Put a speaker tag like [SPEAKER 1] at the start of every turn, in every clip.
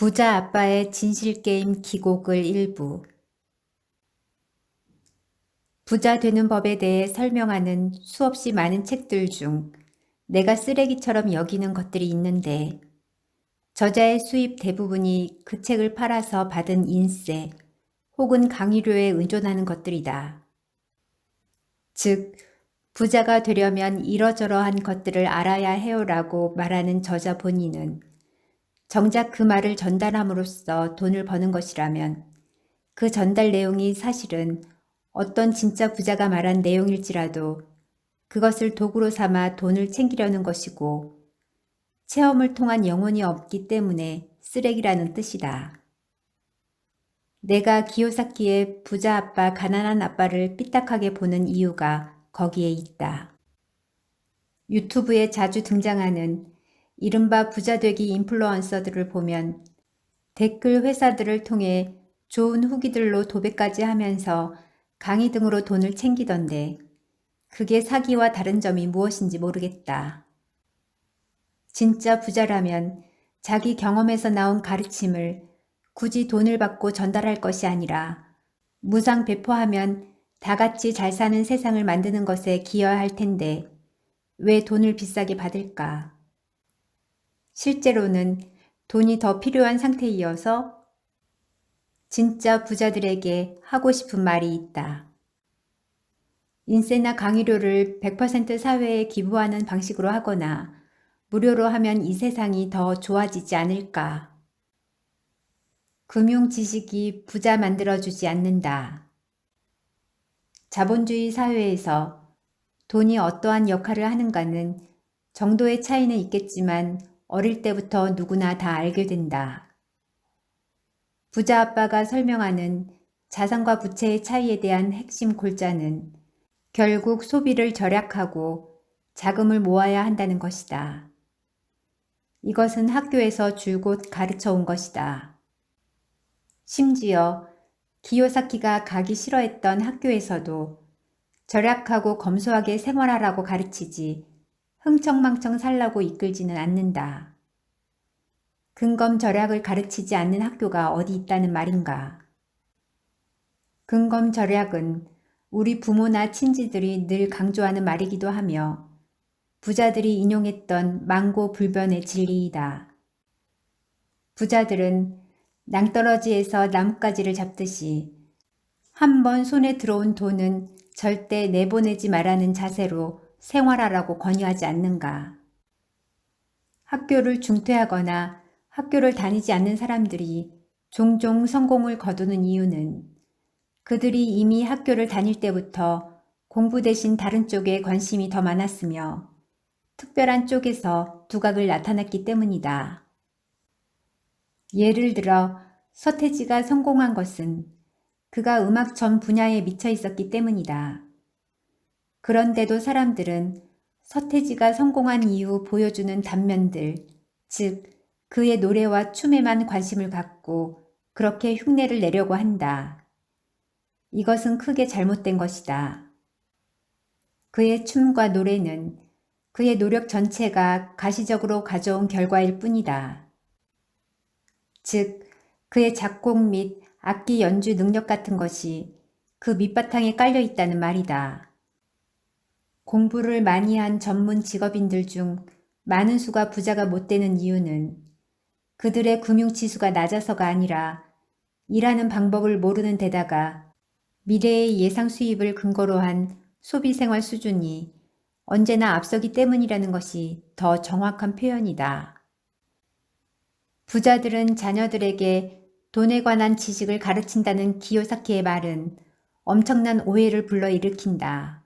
[SPEAKER 1] 부자 아빠의 진실게임 기곡을 일부. 부자 되는 법에 대해 설명하는 수없이 많은 책들 중 내가 쓰레기처럼 여기는 것들이 있는데, 저자의 수입 대부분이 그 책을 팔아서 받은 인세 혹은 강의료에 의존하는 것들이다. 즉, 부자가 되려면 이러저러한 것들을 알아야 해요라고 말하는 저자 본인은 정작 그 말을 전달함으로써 돈을 버는 것이라면 그 전달 내용이 사실은 어떤 진짜 부자가 말한 내용일지라도 그것을 도구로 삼아 돈을 챙기려는 것이고, 체험을 통한 영혼이 없기 때문에 쓰레기라는 뜻이다. 내가 기요사키의 부자 아빠, 가난한 아빠를 삐딱하게 보는 이유가 거기에 있다. 유튜브에 자주 등장하는 이른바 부자되기 인플루언서들을 보면 댓글 회사들을 통해 좋은 후기들로 도배까지 하면서 강의 등으로 돈을 챙기던데, 그게 사기와 다른 점이 무엇인지 모르겠다. 진짜 부자라면 자기 경험에서 나온 가르침을 굳이 돈을 받고 전달할 것이 아니라 무상 배포하면 다 같이 잘 사는 세상을 만드는 것에 기여할 텐데 왜 돈을 비싸게 받을까? 실제로는 돈이 더 필요한 상태이어서 진짜 부자들에게 하고 싶은 말이 있다. 인세나 강의료를 100% 사회에 기부하는 방식으로 하거나 무료로 하면 이 세상이 더 좋아지지 않을까. 금융 지식이 부자 만들어주지 않는다. 자본주의 사회에서 돈이 어떠한 역할을 하는가는 정도의 차이는 있겠지만 어릴 때부터 누구나 다 알게 된다. 부자 아빠가 설명하는 자산과 부채의 차이에 대한 핵심 골자는 결국 소비를 절약하고 자금을 모아야 한다는 것이다. 이것은 학교에서 줄곧 가르쳐 온 것이다. 심지어 기요사키가 가기 싫어했던 학교에서도 절약하고 검소하게 생활하라고 가르치지 흥청망청 살라고 이끌지는 않는다. 근검절약을 가르치지 않는 학교가 어디 있다는 말인가. 근검절약은 우리 부모나 친지들이 늘 강조하는 말이기도 하며 부자들이 인용했던 망고불변의 진리이다. 부자들은 낭떠러지에서 나뭇가지를 잡듯이 한 번 손에 들어온 돈은 절대 내보내지 말라는 자세로 생활하라고 권유하지 않는가. 학교를 중퇴하거나 학교를 다니지 않는 사람들이 종종 성공을 거두는 이유는 그들이 이미 학교를 다닐 때부터 공부 대신 다른 쪽에 관심이 더 많았으며 특별한 쪽에서 두각을 나타냈기 때문이다. 예를 들어 서태지가 성공한 것은 그가 음악 전 분야에 미쳐 있었기 때문이다. 그런데도 사람들은 서태지가 성공한 이후 보여주는 단면들, 즉 그의 노래와 춤에만 관심을 갖고 그렇게 흉내를 내려고 한다. 이것은 크게 잘못된 것이다. 그의 춤과 노래는 그의 노력 전체가 가시적으로 가져온 결과일 뿐이다. 즉, 그의 작곡 및 악기 연주 능력 같은 것이 그 밑바탕에 깔려 있다는 말이다. 공부를 많이 한 전문 직업인들 중 많은 수가 부자가 못 되는 이유는 그들의 금융지수가 낮아서가 아니라 일하는 방법을 모르는 데다가 미래의 예상 수입을 근거로 한 소비생활 수준이 언제나 앞서기 때문이라는 것이 더 정확한 표현이다. 부자들은 자녀들에게 돈에 관한 지식을 가르친다는 기요사키의 말은 엄청난 오해를 불러일으킨다.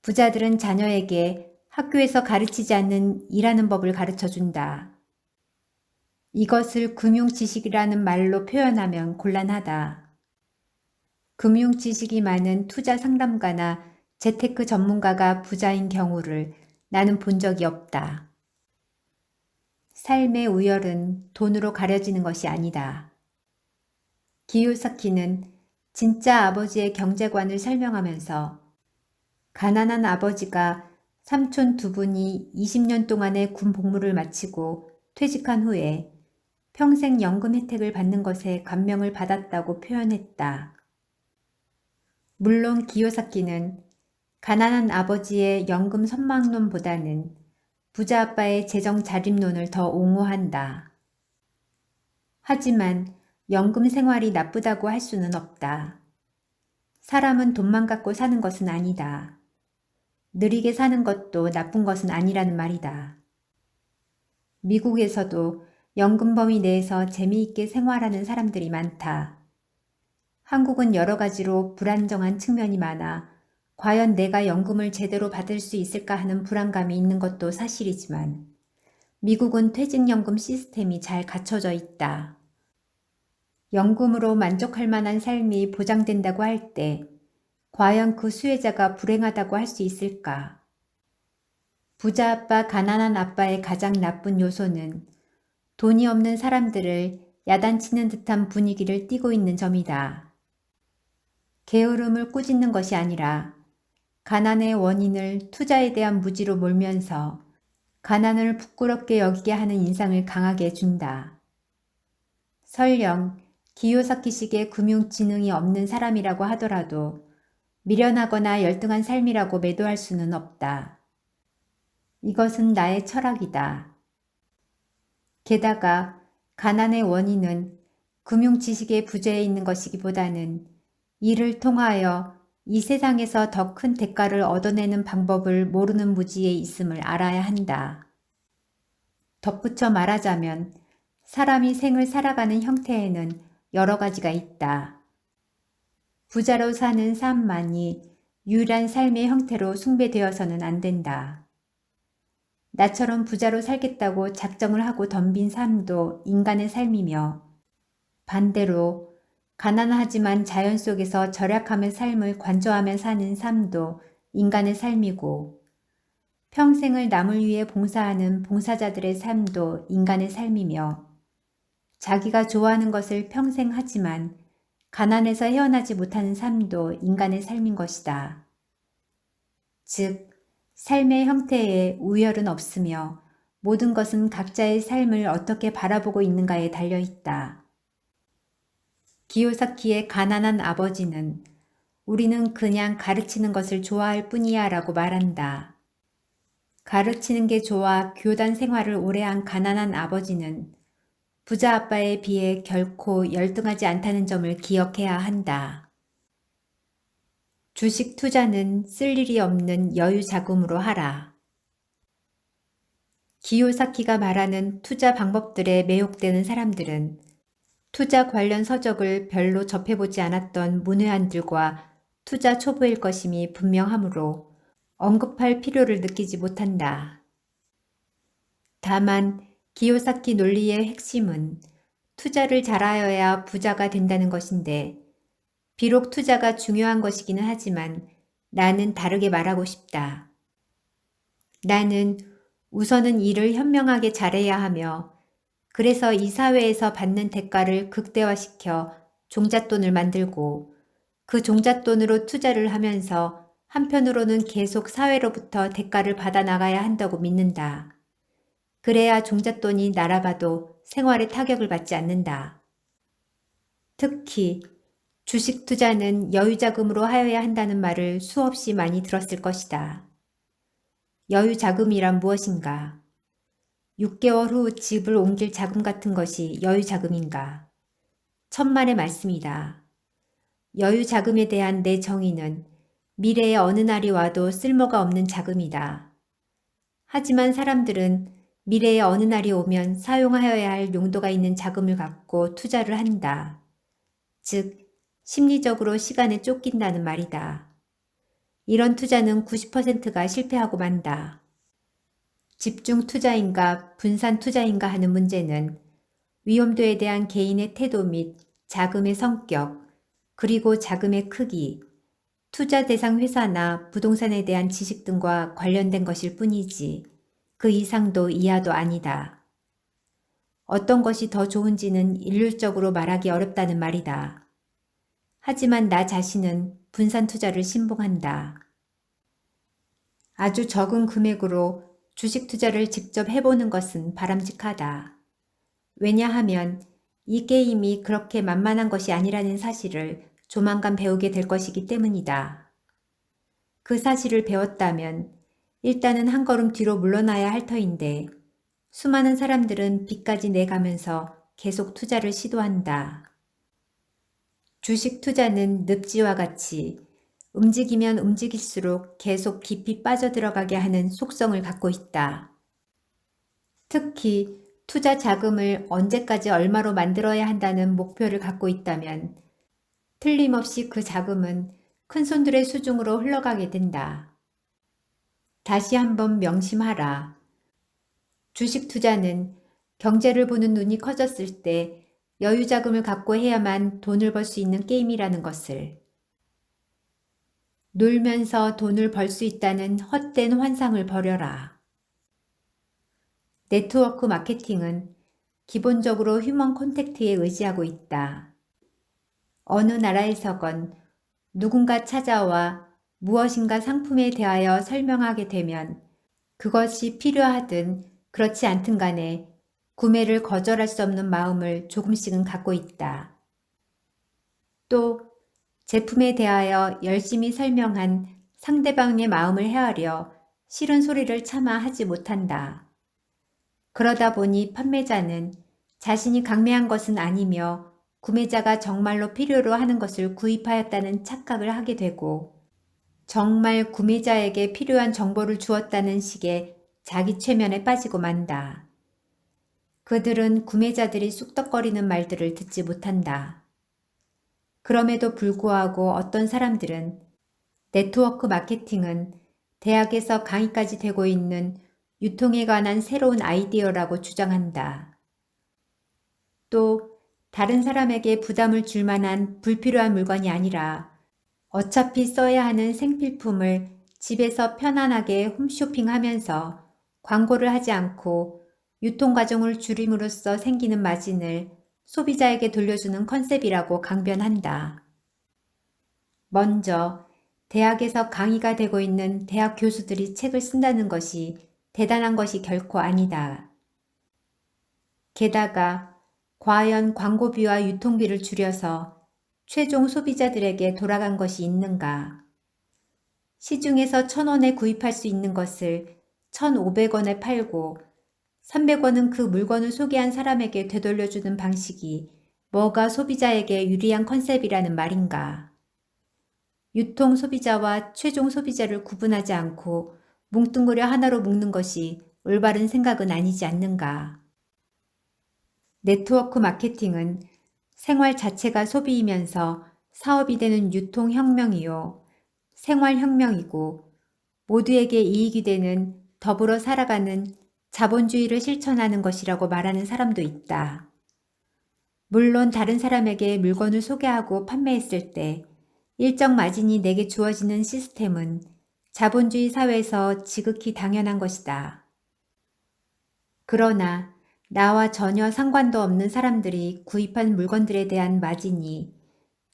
[SPEAKER 1] 부자들은 자녀에게 학교에서 가르치지 않는 일하는 법을 가르쳐준다. 이것을 금융지식이라는 말로 표현하면 곤란하다. 금융지식이 많은 투자 상담가나 재테크 전문가가 부자인 경우를 나는 본 적이 없다. 삶의 우열은 돈으로 가려지는 것이 아니다. 기요사키는 진짜 아버지의 경제관을 설명하면서 가난한 아버지가 삼촌 두 분이 20년 동안의 군 복무를 마치고 퇴직한 후에 평생 연금 혜택을 받는 것에 감명을 받았다고 표현했다. 물론 기요사키는 가난한 아버지의 연금 선망론보다는 부자 아빠의 재정 자립론을 더 옹호한다. 하지만 연금 생활이 나쁘다고 할 수는 없다. 사람은 돈만 갖고 사는 것은 아니다. 느리게 사는 것도 나쁜 것은 아니라는 말이다. 미국에서도 연금 범위 내에서 재미있게 생활하는 사람들이 많다. 한국은 여러 가지로 불안정한 측면이 많아 과연 내가 연금을 제대로 받을 수 있을까 하는 불안감이 있는 것도 사실이지만 미국은 퇴직연금 시스템이 잘 갖춰져 있다. 연금으로 만족할 만한 삶이 보장된다고 할 때 과연 그 수혜자가 불행하다고 할 수 있을까? 부자 아빠, 가난한 아빠의 가장 나쁜 요소는 돈이 없는 사람들을 야단치는 듯한 분위기를 띠고 있는 점이다. 게으름을 꾸짖는 것이 아니라 가난의 원인을 투자에 대한 무지로 몰면서 가난을 부끄럽게 여기게 하는 인상을 강하게 준다. 설령 기요사키식의 금융지능이 없는 사람이라고 하더라도 미련하거나 열등한 삶이라고 매도할 수는 없다. 이것은 나의 철학이다. 게다가 가난의 원인은 금융지식의 부재에 있는 것이기보다는 이를 통하여 이 세상에서 더 큰 대가를 얻어내는 방법을 모르는 무지에 있음을 알아야 한다. 덧붙여 말하자면 사람이 생을 살아가는 형태에는 여러 가지가 있다. 부자로 사는 삶만이 유일한 삶의 형태로 숭배되어서는 안 된다. 나처럼 부자로 살겠다고 작정을 하고 덤빈 삶도 인간의 삶이며 반대로 가난하지만 자연 속에서 절약하며 삶을 관조하며 사는 삶도 인간의 삶이고 평생을 남을 위해 봉사하는 봉사자들의 삶도 인간의 삶이며 자기가 좋아하는 것을 평생 하지만 가난에서 헤어나지 못하는 삶도 인간의 삶인 것이다. 즉, 삶의 형태에 우열은 없으며 모든 것은 각자의 삶을 어떻게 바라보고 있는가에 달려있다. 기요사키의 가난한 아버지는 우리는 그냥 가르치는 것을 좋아할 뿐이야 라고 말한다. 가르치는 게 좋아 교단 생활을 오래 한 가난한 아버지는 부자 아빠에 비해 결코 열등하지 않다는 점을 기억해야 한다. 주식 투자는 쓸 일이 없는 여유 자금으로 하라. 기요사키가 말하는 투자 방법들에 매혹되는 사람들은 투자 관련 서적을 별로 접해보지 않았던 문외한들과 투자 초보일 것임이 분명하므로 언급할 필요를 느끼지 못한다. 다만 기요사키 논리의 핵심은 투자를 잘하여야 부자가 된다는 것인데 비록 투자가 중요한 것이기는 하지만 나는 다르게 말하고 싶다. 나는 우선은 일을 현명하게 잘해야 하며 그래서 이 사회에서 받는 대가를 극대화시켜 종잣돈을 만들고 그 종잣돈으로 투자를 하면서 한편으로는 계속 사회로부터 대가를 받아 나가야 한다고 믿는다. 그래야 종잣돈이 날아가도 생활에 타격을 받지 않는다. 특히 주식 투자는 여유자금으로 하여야 한다는 말을 수없이 많이 들었을 것이다. 여유자금이란 무엇인가? 6개월 후 집을 옮길 자금 같은 것이 여유자금인가? 천만의 말씀이다. 여유자금에 대한 내 정의는 미래의 어느 날이 와도 쓸모가 없는 자금이다. 하지만 사람들은 미래의 어느 날이 오면 사용하여야 할 용도가 있는 자금을 갖고 투자를 한다. 즉, 심리적으로 시간에 쫓긴다는 말이다. 이런 투자는 90%가 실패하고 만다. 집중 투자인가 분산 투자인가 하는 문제는 위험도에 대한 개인의 태도 및 자금의 성격, 그리고 자금의 크기, 투자 대상 회사나 부동산에 대한 지식 등과 관련된 것일 뿐이지 그 이상도 이하도 아니다. 어떤 것이 더 좋은지는 일률적으로 말하기 어렵다는 말이다. 하지만 나 자신은 분산 투자를 신봉한다. 아주 적은 금액으로 주식 투자를 직접 해보는 것은 바람직하다. 왜냐하면 이 게임이 그렇게 만만한 것이 아니라는 사실을 조만간 배우게 될 것이기 때문이다. 그 사실을 배웠다면 일단은 한 걸음 뒤로 물러나야 할 터인데 수많은 사람들은 빚까지 내가면서 계속 투자를 시도한다. 주식 투자는 늪지와 같이 움직이면 움직일수록 계속 깊이 빠져들어가게 하는 속성을 갖고 있다. 특히 투자 자금을 언제까지 얼마로 만들어야 한다는 목표를 갖고 있다면 틀림없이 그 자금은 큰손들의 수중으로 흘러가게 된다. 다시 한번 명심하라. 주식 투자는 경제를 보는 눈이 커졌을 때 여유 자금을 갖고 해야만 돈을 벌 수 있는 게임이라는 것을. 놀면서 돈을 벌 수 있다는 헛된 환상을 버려라. 네트워크 마케팅은 기본적으로 휴먼 콘택트에 의지하고 있다. 어느 나라에서건 누군가 찾아와 무엇인가 상품에 대하여 설명하게 되면 그것이 필요하든 그렇지 않든 간에 구매를 거절할 수 없는 마음을 조금씩은 갖고 있다. 또 제품에 대하여 열심히 설명한 상대방의 마음을 헤아려 싫은 소리를 차마 하지 못한다. 그러다 보니 판매자는 자신이 강매한 것은 아니며 구매자가 정말로 필요로 하는 것을 구입하였다는 착각을 하게 되고 정말 구매자에게 필요한 정보를 주었다는 식의 자기 최면에 빠지고 만다. 그들은 구매자들이 쑥덕거리는 말들을 듣지 못한다. 그럼에도 불구하고 어떤 사람들은 네트워크 마케팅은 대학에서 강의까지 되고 있는 유통에 관한 새로운 아이디어라고 주장한다. 또 다른 사람에게 부담을 줄 만한 불필요한 물건이 아니라 어차피 써야 하는 생필품을 집에서 편안하게 홈쇼핑하면서 광고를 하지 않고 유통 과정을 줄임으로써 생기는 마진을 소비자에게 돌려주는 컨셉이라고 강변한다. 먼저 대학에서 강의가 되고 있는 대학 교수들이 책을 쓴다는 것이 대단한 것이 결코 아니다. 게다가 과연 광고비와 유통비를 줄여서 최종 소비자들에게 돌아간 것이 있는가? 시중에서 1,000원에 구입할 수 있는 것을 1,500원에 팔고 300원은 그 물건을 소개한 사람에게 되돌려주는 방식이 뭐가 소비자에게 유리한 컨셉이라는 말인가? 유통 소비자와 최종 소비자를 구분하지 않고 뭉뚱그려 하나로 묶는 것이 올바른 생각은 아니지 않는가? 네트워크 마케팅은 생활 자체가 소비이면서 사업이 되는 유통혁명이요. 생활혁명이고 모두에게 이익이 되는 더불어 살아가는 자본주의를 실천하는 것이라고 말하는 사람도 있다. 물론 다른 사람에게 물건을 소개하고 판매했을 때 일정 마진이 내게 주어지는 시스템은 자본주의 사회에서 지극히 당연한 것이다. 그러나 나와 전혀 상관도 없는 사람들이 구입한 물건들에 대한 마진이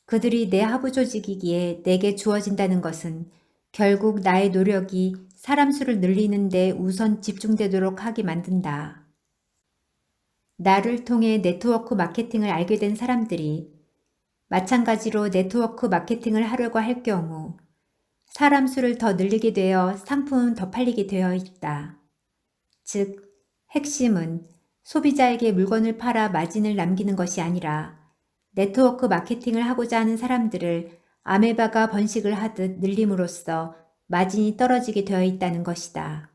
[SPEAKER 1] 그들이 내 하부 조직이기에 내게 주어진다는 것은 결국 나의 노력이 사람 수를 늘리는 데 우선 집중되도록 하게 만든다. 나를 통해 네트워크 마케팅을 알게 된 사람들이 마찬가지로 네트워크 마케팅을 하려고 할 경우 사람 수를 더 늘리게 되어 상품은 더 팔리게 되어 있다. 즉, 핵심은 소비자에게 물건을 팔아 마진을 남기는 것이 아니라 네트워크 마케팅을 하고자 하는 사람들을 아메바가 번식을 하듯 늘림으로써 마진이 떨어지게 되어 있다는 것이다.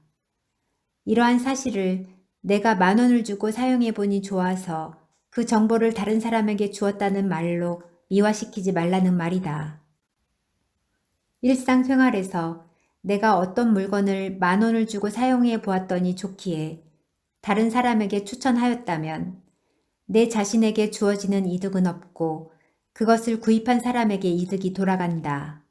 [SPEAKER 1] 이러한 사실을 내가 10,000원을 주고 사용해 보니 좋아서 그 정보를 다른 사람에게 주었다는 말로 미화시키지 말라는 말이다. 일상생활에서 내가 어떤 물건을 10,000원을 주고 사용해 보았더니 좋기에 다른 사람에게 추천하였다면 내 자신에게 주어지는 이득은 없고 그것을 구입한 사람에게 이득이 돌아간다.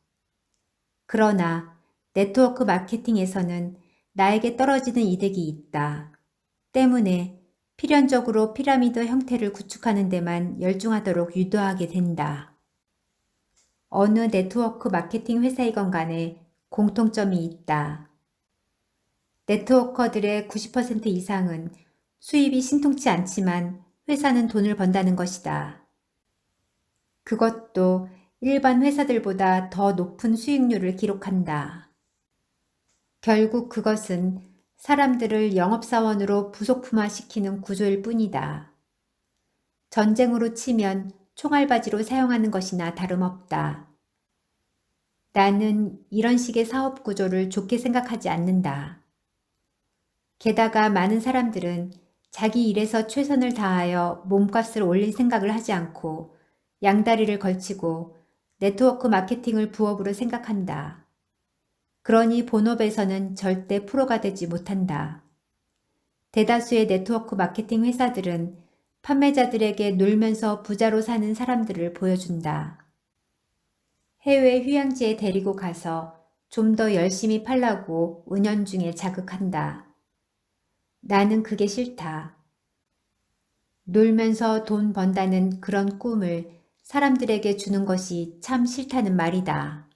[SPEAKER 1] 그러나 네트워크 마케팅에서는 나에게 떨어지는 이득이 있다. 때문에 필연적으로 피라미드 형태를 구축하는 데만 열중하도록 유도하게 된다. 어느 네트워크 마케팅 회사이건 간에 공통점이 있다. 네트워커들의 90% 이상은 수입이 신통치 않지만 회사는 돈을 번다는 것이다. 그것도 일반 회사들보다 더 높은 수익률을 기록한다. 결국 그것은 사람들을 영업사원으로 부속품화시키는 구조일 뿐이다. 전쟁으로 치면 총알바지로 사용하는 것이나 다름없다. 나는 이런 식의 사업 구조를 좋게 생각하지 않는다. 게다가 많은 사람들은 자기 일에서 최선을 다하여 몸값을 올릴 생각을 하지 않고 양다리를 걸치고 네트워크 마케팅을 부업으로 생각한다. 그러니 본업에서는 절대 프로가 되지 못한다. 대다수의 네트워크 마케팅 회사들은 판매자들에게 놀면서 부자로 사는 사람들을 보여준다. 해외 휴양지에 데리고 가서 좀 더 열심히 팔라고 은연중에 자극한다. 나는 그게 싫다. 놀면서 돈 번다는 그런 꿈을 사람들에게 주는 것이 참 싫다는 말이다.